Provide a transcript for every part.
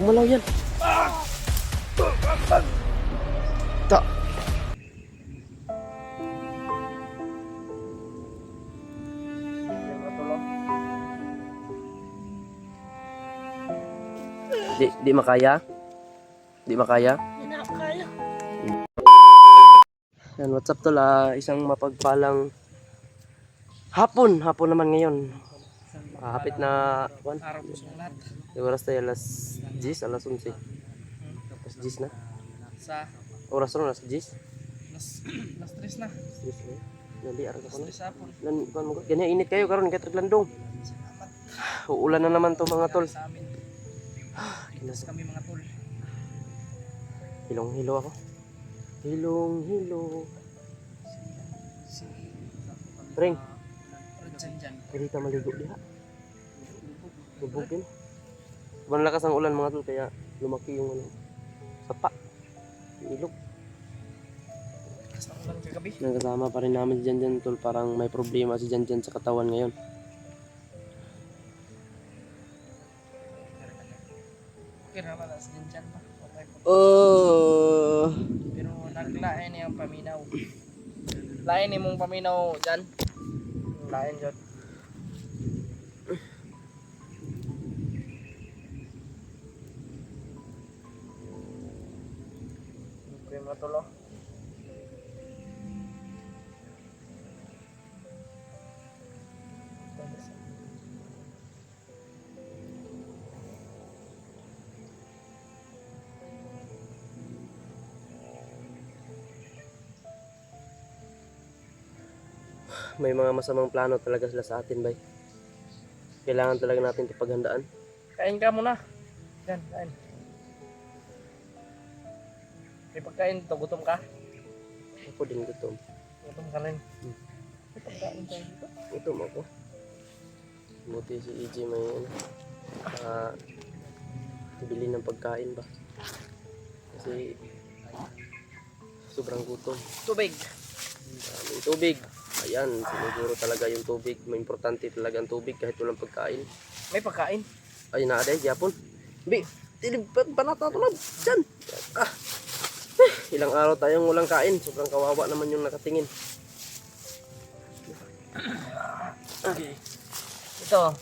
Umalaw yan. Tak. Di makaya? Di makaya? Hindi na kaya. Yan, what's up tol? Isang mapagpalang hapon naman ngayon. Hapit na Araw po sa lahat. oras tayo alas 10, alas 11. Alas 10 na. Sa Oras na alas 10. Las 3 na. 10 na. Dali ara ko na. Las 3 hapon. Lan kan mo ganyan init kayo karon kay taglandong. Uulan na naman to mga tol. Sa amin. Kinas kami mga tol. Hilong-hilo ako. Hilong-hilo. Ring, Dyan. pwede ka maligo diha. Lubog din. Sobrang lakas ang ulan mga tol kaya lumaki yung ano, sapa. Ilog. Kas na ulan kagabi. Nagkasama pa rin namin si Janjan tol, parang may problema si Janjan sa katawan ngayon. Okay naman as dyan pa. Oh. Pero naglain yung paminaw. Lain mong paminaw dyan. Lain dyan. Okay mga tolo. May mga masamang plano talaga sila sa atin, bay. Kailangan talaga natin ito paghandaan. Kain ka muna. Yan, kain. May pagkain to, gutom ka? Ako din gutom. Gutom ka rin. May pagkain tayo dito. Gutom ako. Buti si EJ may bili ng pagkain ba. Kasi sobrang gutom. Tubig. Daming tubig. Ayan, siniguro talaga yung tubig. May importante talaga ang tubig kahit walang pagkain. May pagkain. Ay, naaday, Japon. Bi, panata tulad. Diyan. Ilang araw tayong walang kain. Sobrang kawawa naman yung nakatingin. Okay. Ito.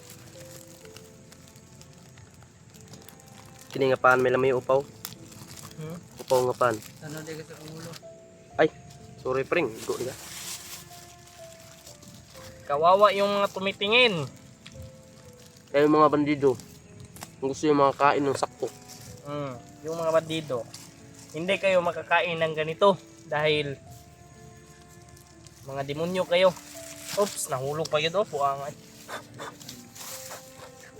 Kini nga paan, may lamay upaw. Upaw nga paan. Ano di ka sa ulo? Ay, sorry pring. Go niya. Kawawa yung mga tumitingin. Kaya yung mga bandido, kung gusto yung mga kain ng sakto. Yung mga bandido. Hindi kayo makakain ng ganito dahil mga demonyo kayo. Oops, nahulog pa yun o. Puangan.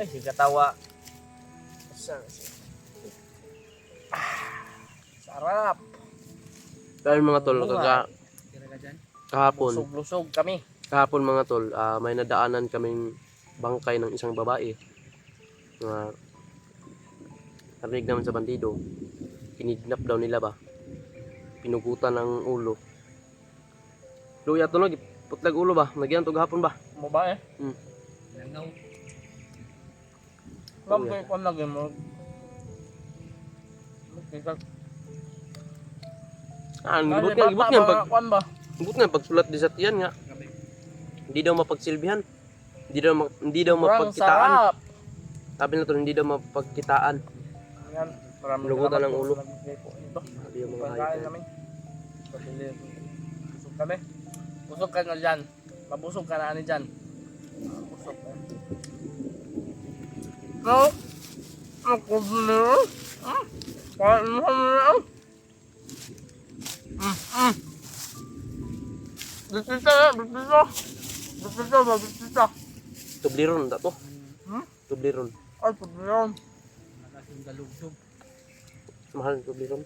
Ay, katawa. Sarap. Kaya mga tol, kahapon, Lusog-lusog kami. kahapon mga tol, may nadaanan kaming bangkay ng isang babae. Narinig naman sa bandido, kinidnap daw nila ba, pinugutan ng ulo. Luya to no, putlag ulo ba, nagyan to gahapon ba. Mo ba eh? Langaw. Lamay ko lagi mo. Gibot nga pag Kwan ba? gibot nga pagsulat di sa tiyan nga. Hindi daw mapagsilbihan. Hindi daw Sobrang mapagkitaan. sarap. Sabi na to, hindi daw mapagkitaan. Yan. Maraming Lugutan salamat ng ulo. po sa nagbigay po nito. Sabi yung mga Pagkain hayop. namin. Pabili. Busog kami. Busog ka na dyan. Mabusog ka na ani dyan. Busog ka. No. Ako na. Kain mo na. Bisita. Tubliron na to. Tubliron. Ay, pagkain. Mahal ng tubliron.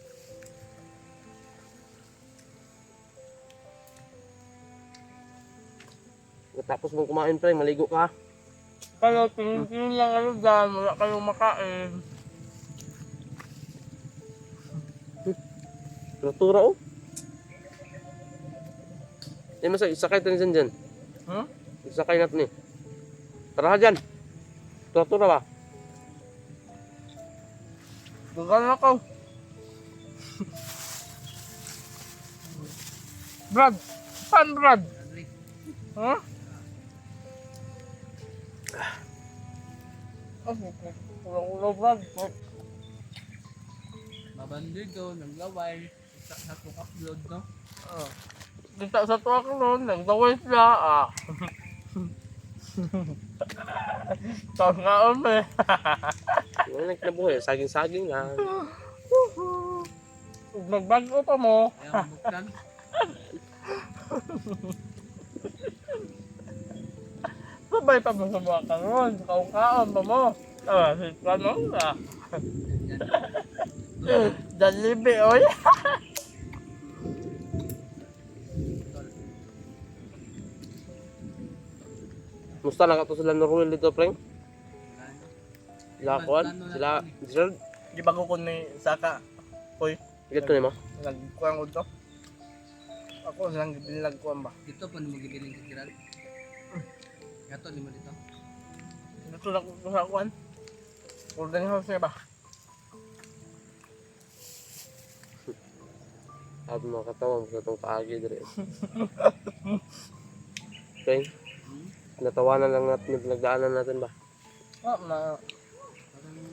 Tapos mong kumain pre, maligo ka. Pero tingin lang ano dyan, wala kayong makain. Natura oh. Yan masa, isakay tayo dyan. Hmm? Isakay natin eh. Tara dyan. Natura ba? Dugan ako. Brad, saan Brad? Huh? Ulo Brad. Mabandig daw, ng gaway. Sa upload, no? Kita sa tuwa ko noon, nagdaway sila. Tawag nga eh. Wala nang kinabuhi. Saging-saging lang. Magbago pa mo. Ayaw buktan. Sabay pa mo sa mga karoon. Kaung-kaon pa mo. Sitwa mo na. Dalibi, oy. Musta na ka to sila Norwell dito, Frank? Ano? Sila Kuan? Sila Gerald? Di bago ko ni Saka. Oy, Ikat ko ni mo? nagkuhan ko to. Ako lang nilagkuhan ba? Dito pa mo gibiling kikiral. Gato lima dito. Ito lang ko sa kuhan. Golden house niya ba? Sabi mga katawang sa itong kaagi dito. Frank? Natawanan lang natin, pinagdaanan natin ba? Na. Parang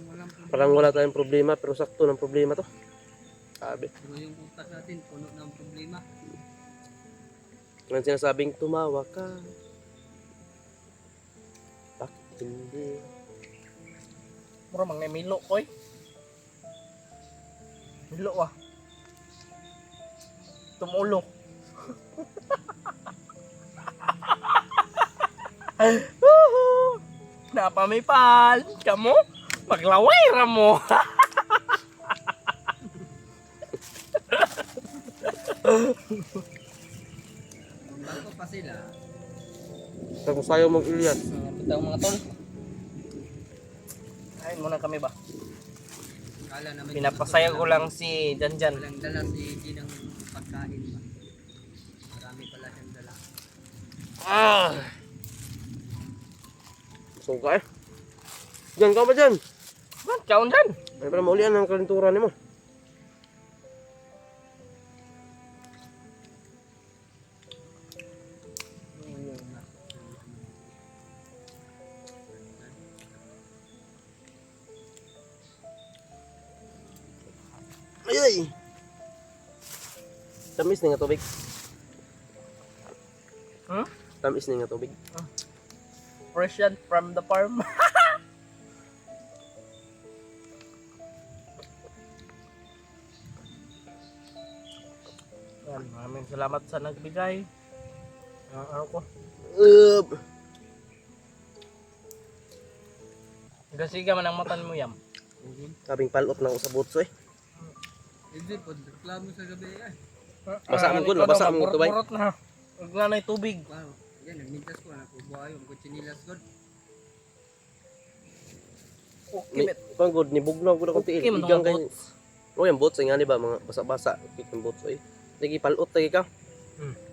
walang problema. Parang wala tayong problema, pero sakto ng problema to. Sabi. Pero yung utak natin, puno ng problema. Ang sinasabing tumawa ka. Bakit hindi? Mura mga Milo, oy. Milo ah. Tumulo. Napamipal. Kamu? Maglaway ra mo. Kung bago pa sila, Kung sayo mong Ilyas. Bitaw mga tol. Ayun muna kami ba? kala namin Pinapasaya ko lang si Janjan. walang dala si G ng pagkain ba. Marami pala siyang dala. Suka eh. Diyan ka ba dyan? Man, kaon dyan. Ay pala maulian ang kalinturan ni mo. Ay ay. Tamis ni nga tubig. Huh? Tamis ni nga tubig. Fresh yan from the farm. Yan, maraming salamat sa nagbigay. Ano ko? Gasiga man ang matan mo yam. Kabing palot ng usabotso eh. Hindi po, reklamo sa gabi eh. Basa mo gud, basa mo tubig. Burot na. Huwag nga na tubig. Wow, yan, nagmintas ko, nakubuhay yung kutsinilas ko. Okay, bet. Pang good ni bugnaw gud ako tiil. Okay, man Igang mga kay. Oh, yung bots nga ni ba mga basa-basa, kitang bots oy. Lagi palot lagi ka.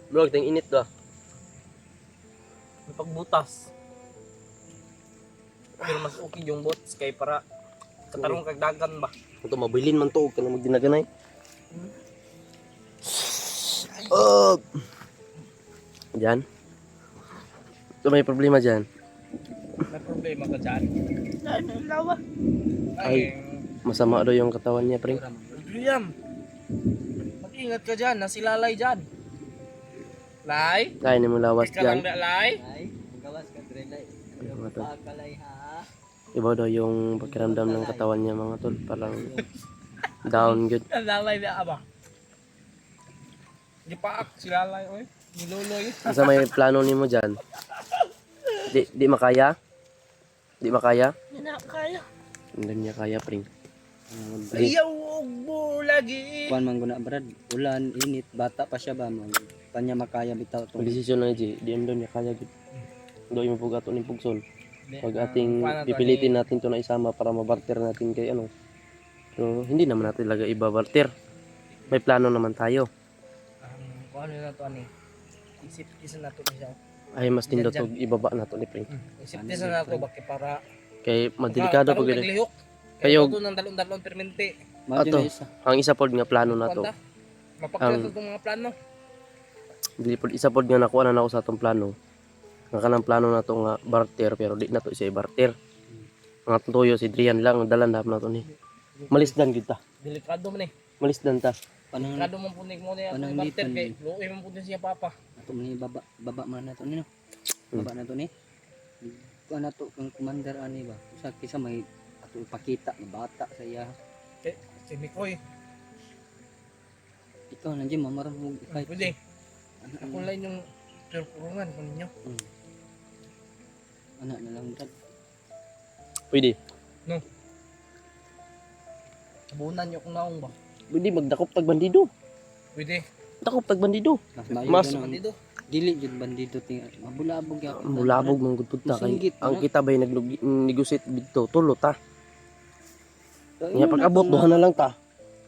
Bro, ting init ba? May pagbutas. Pero mas okay yung bots kay para katarong kagdagan ba. Ito mabilin man to, kana magdinaganay. Diyan. Ito may problema diyan. May problema ka dyan. Ano lawa? Ay. Masama daw yung katawan niya, pre. William, mag-ingat ka dyan, nasilalay dyan. Lay? Kaya ni mo lawas Ika lang diyan. na lay? Ay, magawas ka, Drenay. Mga tol. Pakalay ha. Iba daw yung pakiramdam ng katawan niya, mga tol. Parang down good. Nalalay na aba. Di paak, silalay oy. Niluloy. Sa may plano nimo diyan? Di makaya? Di makaya? Hindi na kaya. Hindi niya kaya, pre. Ayaw mo lagi. Kuan man guna brad, ulan, init, bata pa siya ba mo. Panya makaya bitaw to. Magdesisyon na G, di doon niya kaya gid. Doon mo pugato ni Pugson. Hindi, Pag ang ating kuan na to, pipilitin natin to na isama para mabarter natin kay ano. Pero hindi naman natin talaga ibabarter. May plano naman tayo. ang kuan na to ani. Isip isa na to siya. Ay mas tindot og ibaba na to ni Pring. Isip isa na to bakit para Kay madelikado pag gid. Kayo Kayo- to ng dalon-dalon permente. Ato. Ato. Isa. Ang isa pod nga plano na to. Mapakita itong mga plano. Dili pod isa pod nga nakuha na nako sa atong plano. Nga kanang plano na to nga barter pero di na to siya barter. Mga tuyo si Drian lang ang dalan na to ni. Malisdan gid ta. Delikado man eh. Malisdan ta. Panang Delikado man punik mo niya Panang ang barter litan. kay luoy man pud siya papa. ato man ni baba man na to ni no. Baba na to ni. Kuan na to kang commander ani ba. Usa kisa may ato ipakita nga bata sa iya. Si Mikoy, Ikaw nandiyan mamarang mo fight. pwede. Ako lang yung purpurungan ko ninyo. Anak na lang brad. Pwede. Sabunan nyo kung naong ba. Pwede magdakop tag bandido. Pwede. Dakop tag bandido. Mas maayo Mas- ganun. Bandido. Dili jud bandido ting mabulabog ya. Mulabog man gud ta kay Masinggit, ang ano? kita bay nag-negotiate dito tulo ta. Nya pag abot duha na lang ta.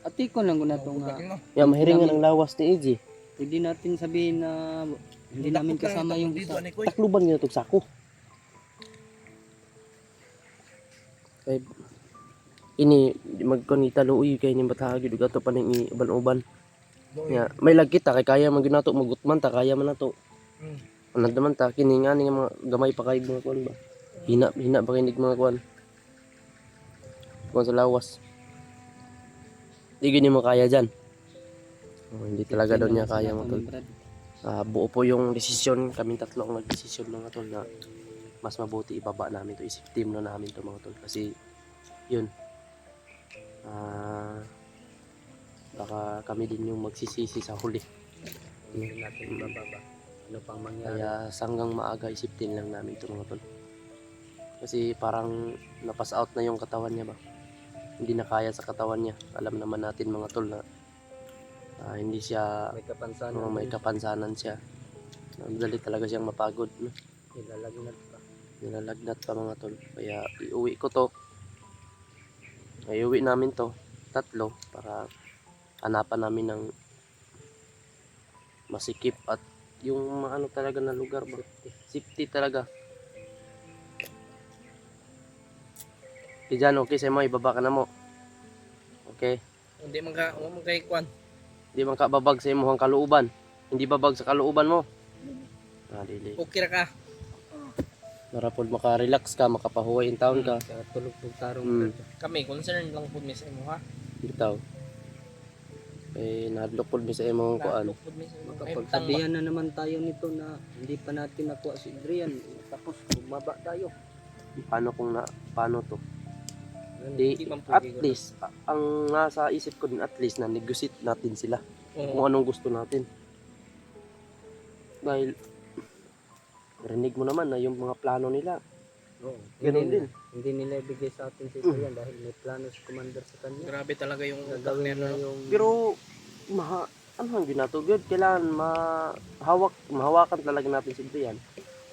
Ati ko lang guna to nga. Ya mahiringan ang lawas ni EJ. Pwede natin sabihin na hindi namin kasama yung dito isa. ni Koy. Takluban nga tog sako. Kay ini magkonita luoy kay ni bataha gid ato pa ning uban-uban. Nya may lag kita kay kaya man gyud nato magutman ta kaya man nato. Anad naman ta kini nga ning mga gamay pa kay mga kuan ba. Hina pa kinig mga kuan. Kuan sa lawas. Di gini mo kaya dyan. Oh, hindi talaga daw niya kaya mo tol. Buo po yung desisyon, kaming tatlo ang nagdesisyon mga tol na mas mabuti ibaba namin to, isip team na namin to mga tol kasi yun baka kami din yung magsisisi sa huli. Hindi natin bababa. Ano pang mangyari? Kaya hanggang maaga isipin lang namin to mga tol kasi parang napas out na yung katawan niya ba, hindi na kaya sa katawan niya. Alam naman natin mga tol na hindi siya May kapansanan. may kapansanan siya. Madali talaga siyang mapagod, no? Ilalagnat pa. Nilalagnat pa mga tol. Kaya iuwi ko to. Iuwi namin to, tatlo, para hanapan namin ng masikip at yung ano talaga na lugar ba? Safety talaga. Diyan, okay sa mo, ibaba ka na mo. Okay. Hindi man ka, huwag man kay Kwan. Di man ka babag sa imong kalooban. Hindi babag sa kalooban mo. Dili. Okay ra ka. Para pod maka-relax ka, makapahuway in town ka. Sa tulog pug tarong. Mm. Kami, concern lang po mi sa imo ha. Bitaw. Nahadlok pod mi sa imong kuan. Nakapod mi sa imo. Makapagsabihan na naman tayo nito na hindi pa natin nakuha si Adrian. Tapos bumaba tayo. Paano to? Hindi man At pwede, least ang nasa isip ko din, at least na negotiate natin sila Oo. kung anong gusto natin. Dahil rinig mo naman na yung mga plano nila. Oo. Ganun Hindi din. Hindi nila ibigay sa atin si Adrian dahil may plano si commander sa kanya. Grabe talaga yung Gagawin gagawin na yung Pero ano ang ginatugod? Kailangan mahawakan talaga natin si Brian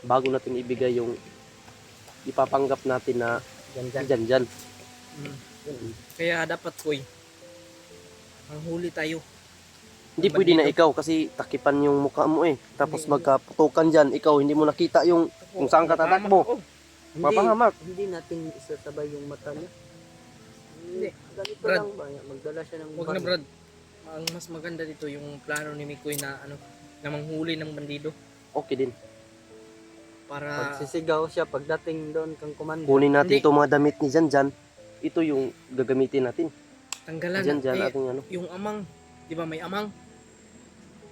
bago natin ibigay yung ipapanggap natin na dyan. dyan. Kaya dapat Koy, ang huli tayo. Hindi pwede na ikaw kasi takipan yung mukha mo eh. Tapos magkaputukan dyan, ikaw hindi mo nakita yung kung saan ka tatakbo. Mapahamak. Hindi natin isasabay yung mata niya. Hindi. Ganito Brad. lang ba? Magdala siya ng Huwag na Brad. Ang mas maganda dito yung plano ni Mikoy na na manghuli ng bandido Okay din. para Pagsisigaw siya pagdating doon kang commander. Kunin natin Hindi. itong mga damit ni Jan. Ito yung gagamitin natin. tanggalan Jan, eh, ating ano. yung amang, 'di ba may amang?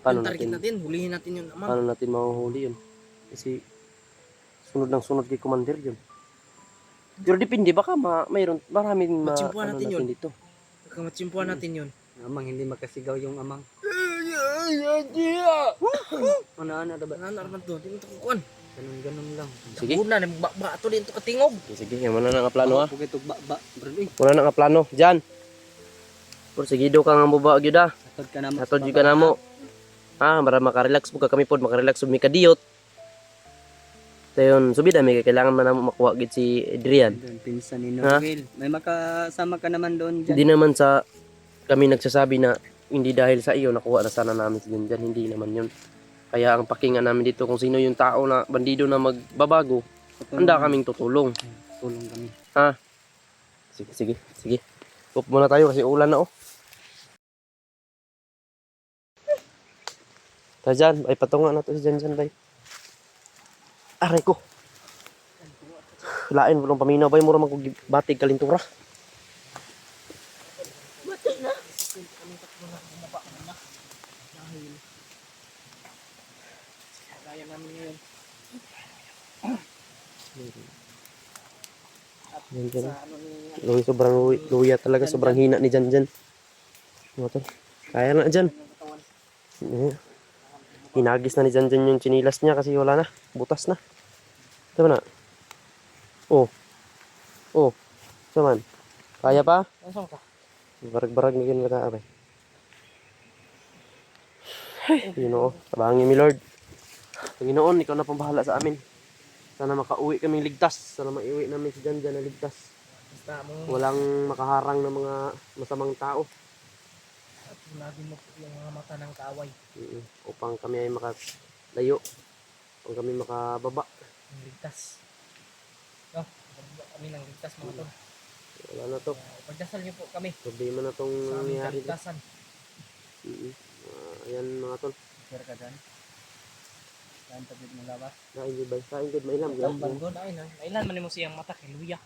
Paano Yung target natin, natin, hulihin natin yung amang. paano natin mahuhuli yun? Kasi sunod ng sunod kay commander yun. Pero depende, baka mayroon, maraming Matsimpuhan natin yun. dito. Kamatsimpuan natin yun. Amang hindi makasigaw yung amang. Ano ba? Ano naman to? Di mo ito kukuan. Ganun lang. Sige. Una, nagba to din ito katingog. Sige, muna na nga plano ha. Pugay tugba ba, bro. Muna na nga plano. Jan, Pero sige do ka nga muba gyud ah. Atod ka na mo. Hatod gyud ka namo. Ha, para makarelax po ka kami pod, makarelax ug mi kadiyot. Dayon, subida may kailangan man namo makuha gid si Adrian. Doon, pinsan ni Ha? Noel. May makasama ka naman doon dyan. Hindi naman sa kami nagsasabi na hindi dahil sa iyo nakuha na sana namin si Janjan, hindi naman yun. Kaya ang pakinga namin dito kung sino yung tao na bandido na magbabago, handa kaming tutulong. Tulong kami. Ha? Sige. Up muna tayo kasi ulan na oh. Tajan, ay patunga na to si Janjan bay. Aray ko. Lain bulong paminaw bay mura magbatig kalintura. Kaya namin ngayon. Janjan. Sa ano ni Luya sobrang luya talaga, sobrang hina ni Janjan. Ano to? Kaya na Jan. yung katawan. Hinagis na ni Janjan yung chinilas niya kasi wala na. Butas na. Tama na. Oh. Saman. Kaya pa? Nasaan ka? Barag-barag na ganun ka abay. Ginoo, tabangin mi Lord. Panginoon, ikaw na pambahala sa amin. Sana makauwi kaming ligtas. Sana maiuwi namin si Janjan na ligtas. Basta mo Walang makaharang ng mga masamang tao. at lagi mo yung mga mata ng kaaway. Upang kami ay makalayo. Upang kami makababa. Ang ligtas. No, kami ng ligtas mga tol. Wala na to. Pagdasal niyo po kami Problema na tong sa aming nangyari. kaligtasan. Ayan mga tol. Share ka dyan. Saan tabit mo labas? Nain ba? Sain gud mailam. Tambal ko na ina. Nailan man mo siyang mata kay Luya.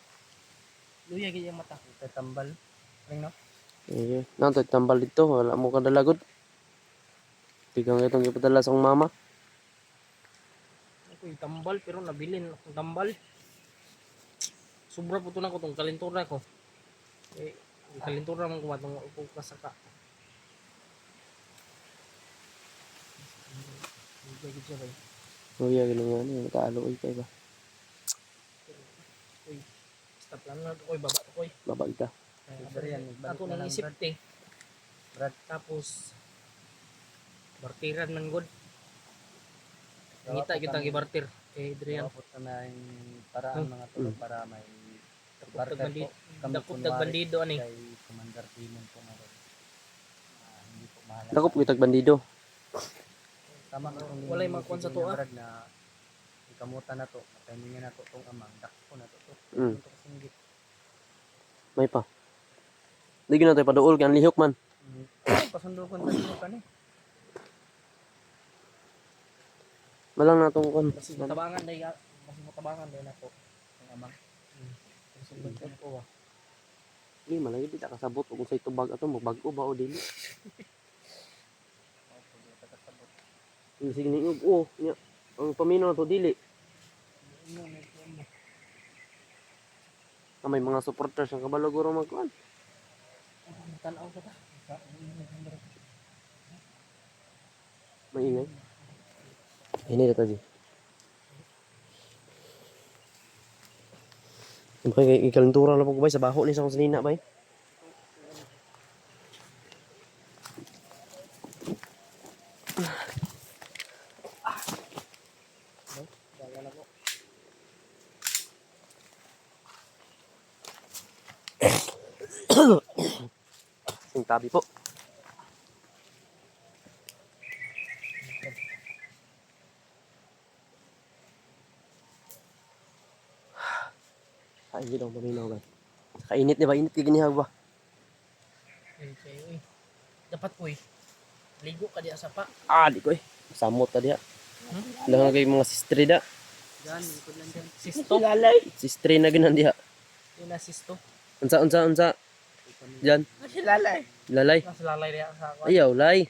Luya gid yung mata. Ito tambal. Ring no? Iya. Nanto tambal dito. Wala mo kadalagod. Tigang itong ipadala sa akong mama. Ako yung tambal pero nabilin akong tambal. Sobra po to na ko tong kalintura ko. Eh, yung kalintura man ko matong ako kasaka. Luya gid siya ba? Luya ganun nga niya. Nakaaloy kayo ba? Uy. Basta plano na to koy baba to koy. Babag ka. Adrian, balik Ako na nang lang, isip Brad. te. Brad tapos bartiran man god. Ngita gyud ang gibartir kay Adrian. Dapat na yung paraan mga tulog para may Dakot tag bandido. Kami Dakot tag bandido ani. kay Commander Timon po nga rin. Hindi po mahal. Dako po itag bandido. Tama ka kung Walay magkuhan sa tuwa. Brad na ikamutan na to. Timingin na to tong amang. Dako na to. Mm. Ito kasing May pa. Di na tayo paduol. Kaya lihok man. pasundukon tayo mo kani. Malang na itong kon. Kasi matabangan dai mas matabangan dai nako ang amang. Kasi bagkon ko ah. Di malagi di ta kasabot. Kung sa itubag ato mo. Bago ba o dili? Sige ni oo. Nya. Ang paminaw na to dili. May mga supporters ang kabalo guro magkuhan. Tanaw ko ta. Maingay. Ini dito di. Kay ikalintura lang po bay sa baho ni sa kong sanina bay. Dala na ko. Sing tabi po. Kain din ako paminaw bay. Kainit di ba? Init kaginihag ba? Uy. Dapat uy. Ligo ka diya sa pa. Di ko eh. Samot ka diha. Lang kay mga sistri da. Diyan, ikot lang dyan. Sisto. Sistri na ginan diha. Yun na sisto. Unsa. Diyan. Kasi lalay. Lalay. Mas lalay diya sa ako. Ayaw, lay.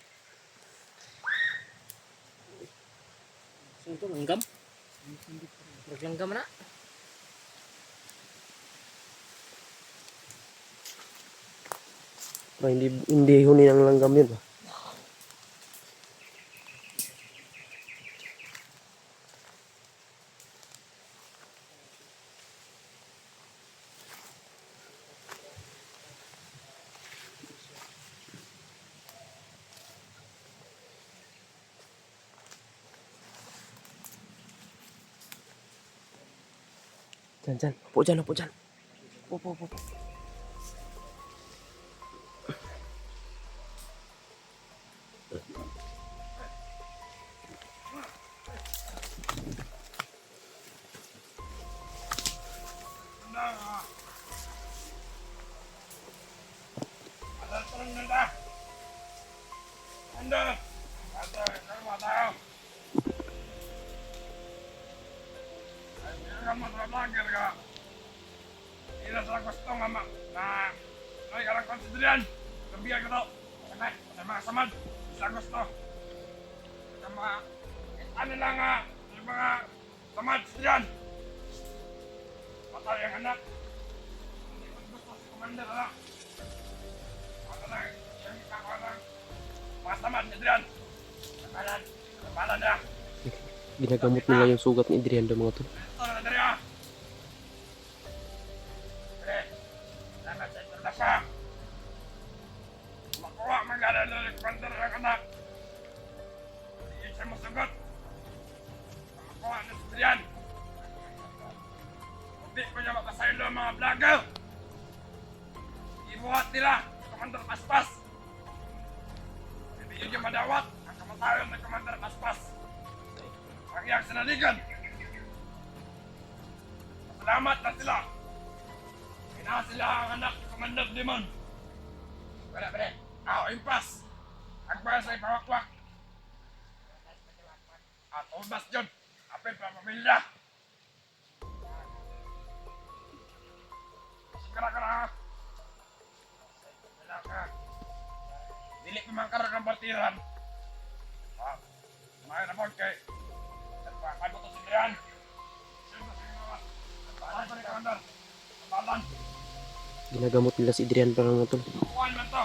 Sunto langgam. Langgam na. Ba, hindi huni ng langgam yun. Dyan. Upo dyan. Upo. Ila sa gusto nga ay karang konsiderian. Kambiya ko to. Sa mga samad. Sa gusto. Sa mga ano lang nga. Sa mga samad diyan. Patay ang anak. Hindi ko gusto si Commander anak. Ano na. Yung kakalang mga samad niya diyan. Kapalan niya. Ginagamot nila yung sugat ni Adrian daw mga tol. Ito na dari ah. Salamat sa impormasya. Makuha magana ng Commander ng anak. Hindi siya masagot. Makuha na sa diyan. Hindi ko niya mapasaylo ang mga vlogger. Ibuhat nila Commander Paspas. Hindi yun yung madawat ang kamatayon ng Commander Paspas. Ang iyang sinaligan. Salamat na sila. Kina sila ang anak ni Commander Demon. Pare. Impas. Agba sa ipawakwak. At ubas dyan. Apel pa pamilya. Kara. Dili pemangkaran ng partiran. May napon kay. Ano to si Adrian? Balan pa ni Commander. Balan. Ginagamot nila si Adrian para mga tol. Kuhan man to.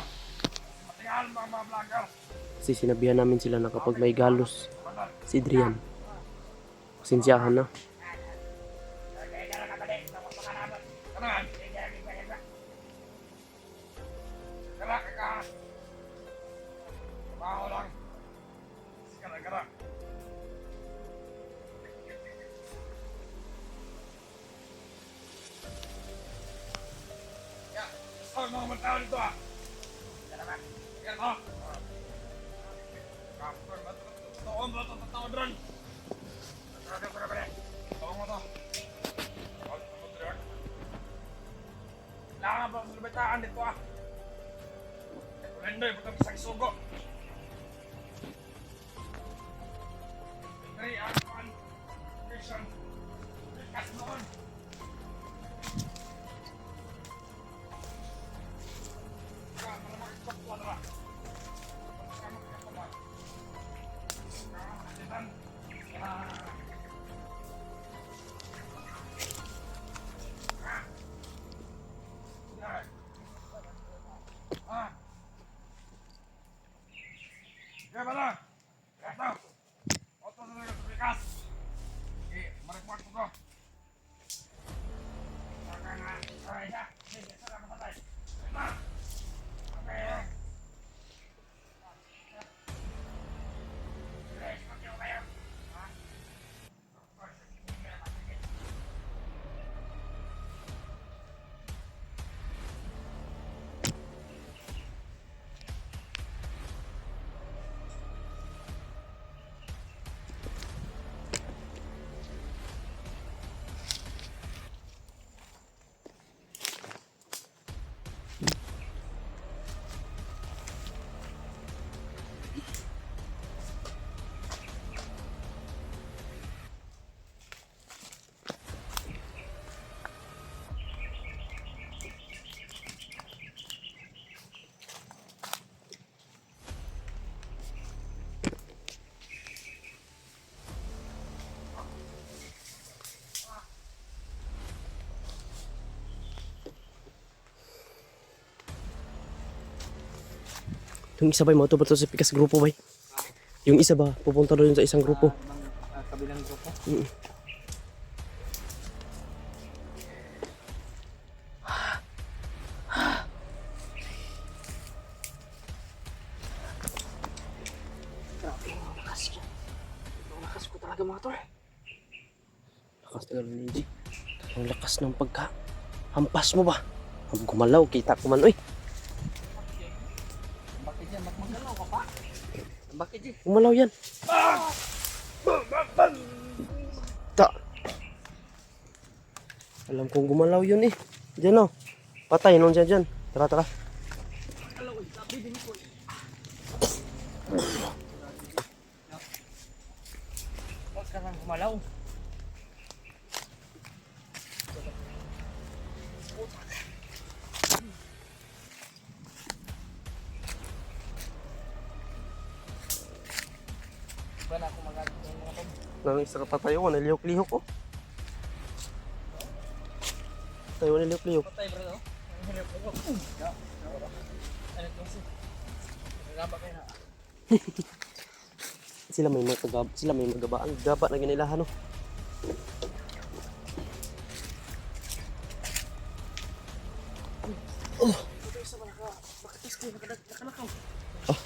Matingal mga vlogger. Kasi sinabihan namin sila na kapag may galos Commander. si Adrian, pasensyahan na. Kanan. Kara ka. Baho lang. Kara. Ya, oh mga tao dito ah. Yan oh. Kapag matutuon mo ito tao dron. Kara. Tawag mo to. Kailangan ba sa lubitaan dito ah. Kulendoy, pagka isang sugo. Dari ang vision. Likas noon. Malamang isokwa na. Malamang isokwa. Kasitan. Ya bala. Ito. Oto sa mga tubikas. Marikmat ko. Saka nga. Aray na. Sige, saka matay. Na. Okay. Yung isa ba, mauto ba to sa pikas grupo ba? Yung isa ba, pupunta doon sa isang grupo. Kabilang grupo. Grabe yung lakas yan. Yung lakas ko talaga mga tol. Lakas talaga ni G. Ang lakas ng hampas mo ba? Ang gumalaw, kita ko man. Uy, Bakit yan? Magmagalaw ka pa? Bakit yan? gumalaw yan. Ta. Alam kong gumalaw yun eh. Diyan oh. Patay nung dyan. Tara, tara. Huwag ka nang kumalaw. Ba na ako magalit ng mga pag Nang isa ka tayo, nalihok-lihok oh. Tayo, nalihok-lihok. patay bro no? Ang hirap ko. Ano to si? Nagaba kayo na. Sila may magaba. Ang gaba na ginilahan oh. Oh.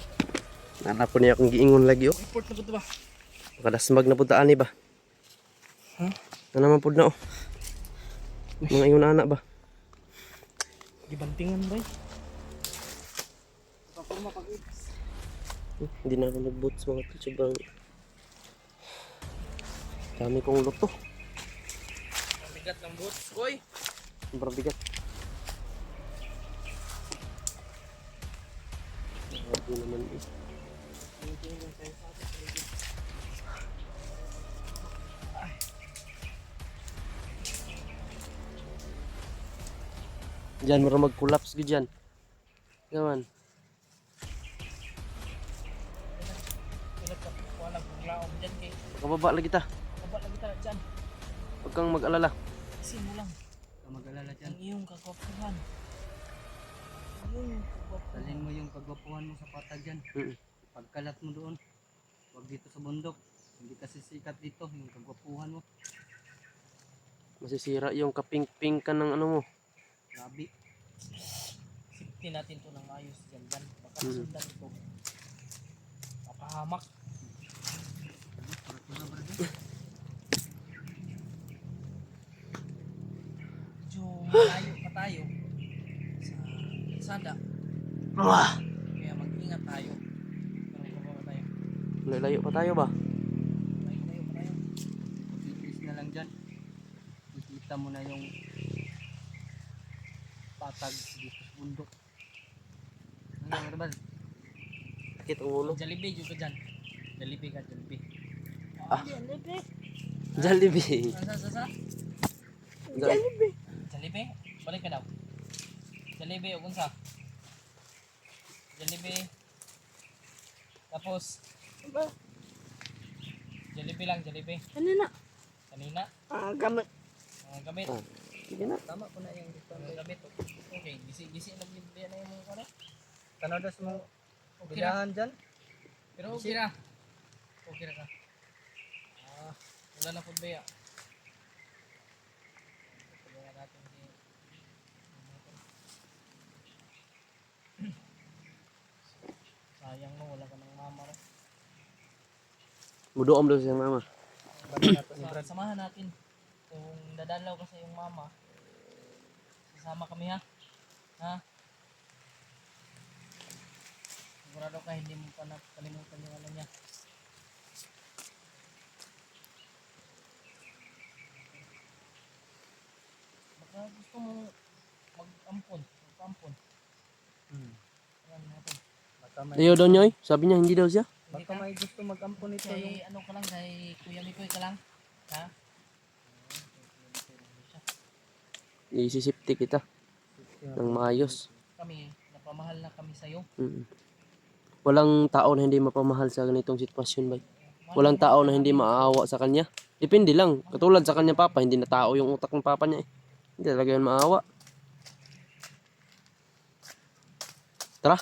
Nanap ko niya akong giingon lagi oh. Report na po ito ba? Makadasmag na puntaan ni ba? Huh? Ano naman po na oh. Mga ingon anak ba? Gibantingan ba? Paporma pag-ibig. Hindi na ako nag-boots mga to. Sobrang dami kong luto. Ang bigat ng boots, koy. Sobrang bigat. Grabe naman eh. Diyan, mara mag-collapse ka dyan. Gaman. Walang paglaom dyan kay. Makababa lagi ta. Kabat lagi tayo dyan. Huwag kang mag-alala. Isin mo lang. Ka mag-alala dyan. Ang iyong kagwapuhan. Dalhin mo yung kagwapuhan mo sa patag dyan. Pagkalat mo doon. Huwag dito sa bundok. Hindi kasi sikat dito yung kagwapuhan mo. Masisira yung kaping-ping ka ng ano mo. Grabe. Safety natin to ng ayos dyan. Baka sundan ito. Papahamak. Medyo malayo pa tayo sa sada. Kaya mag-ingat tayo. Pero baba tayo. Layo pa tayo ba? Layo pa tayo. Pipis na lang dyan. Kikita mo na yung patag dito sa bundok. Ano ba? Sakit ang ulo. Jollibee juga dyan. Jollibee ka, Jollibee. Jollibee? Jollibee. Sa? Jollibee. Jollibee? Balik ka daw. Jollibee o kunsa? Jollibee. Tapos? Jollibee lang, Jollibee. Kanina? Gamit. Gamit. Ah, sige na. Tama ko na yung gamit. Okay, gisi lang din na yung mga ano. Kanodas mo bilahan dyan? Pero okay na. Okay na ka. Wala na po ba ya? Pagkawa natin sayang mo, wala ka ng mama rin. Mudoom daw siya mama. Samahan natin. Kung dadalaw ka sa iyong mama, sasama kami ha? Ha? Sigurado ka hindi mo pa nakalimutan yung ano niya. Baka gusto mo mag-ampon. Ayan natin. Ayaw daw niya eh. Sabi niya hindi daw siya. Baka may gusto mag-ampon ito yung... ano ka lang, kay Kuya Mikoy ka lang. Ha? Isisipti kita ng maayos. Kami, napamahal na kami sa'yo. Walang tao na hindi mapamahal sa ganitong sitwasyon ba? Walang tao na hindi maaawa sa kanya. Depende lang. Katulad sa kanya papa, hindi na tao yung utak ng papa niya eh. Hindi talaga yun maawa. Tara.